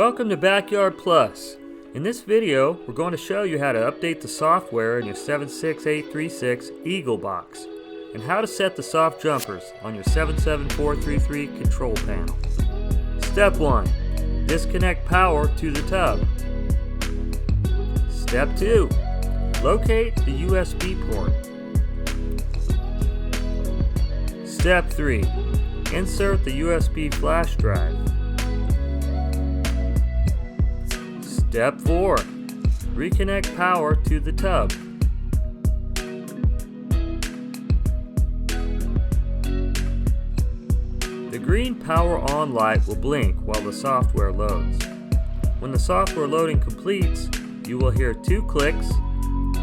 Welcome to Backyard Plus. In this video, we're going to show you how to update the software in your 76836 Eagle box and how to set the soft jumpers on your 77433 control panel. Step 1. Disconnect power to the tub. Step 2. Locate the USB port. Step 3. Insert the USB flash drive. Step 4. Reconnect power to the tub. The green power on light will blink while the software loads. When the software loading completes, you will hear 2 clicks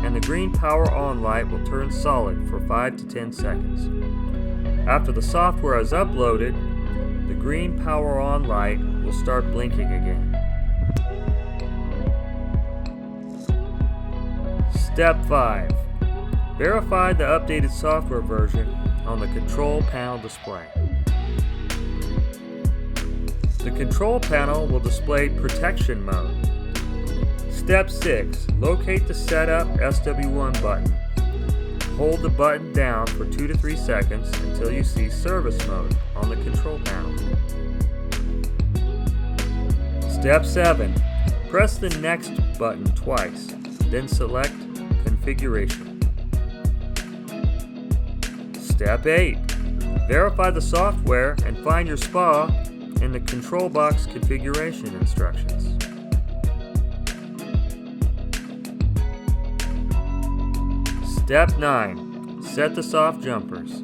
and the green power on light will turn solid for 5 to 10 seconds. After the software is uploaded, the green power on light will start blinking again. Step 5. Verify the updated software version on the control panel display. The control panel will display protection mode. Step 6. Locate the Setup SW1 button. Hold the button down for 2 to 3 seconds until you see Service Mode on the control panel. Step 7. Press the Next button twice, then select Configuration. Step 8. Verify the software and find your SPA in the control box configuration instructions. Step 9. Set the soft jumpers.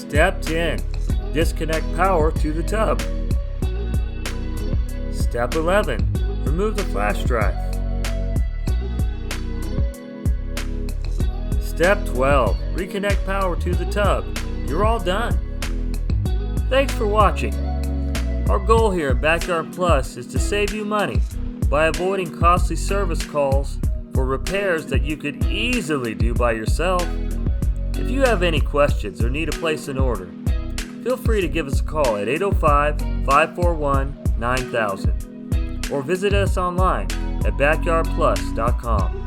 Step 10. Disconnect power to the tub. Step 11. Remove the flash drive. Step 12. Reconnect power to the tub. You're all done. Thanks for watching. Our goal here at Backyard Plus is to save you money by avoiding costly service calls for repairs that you could easily do by yourself. If you have any questions or need to place an order, feel free to give us a call at 805-541-9000 or visit us online at backyardplus.com.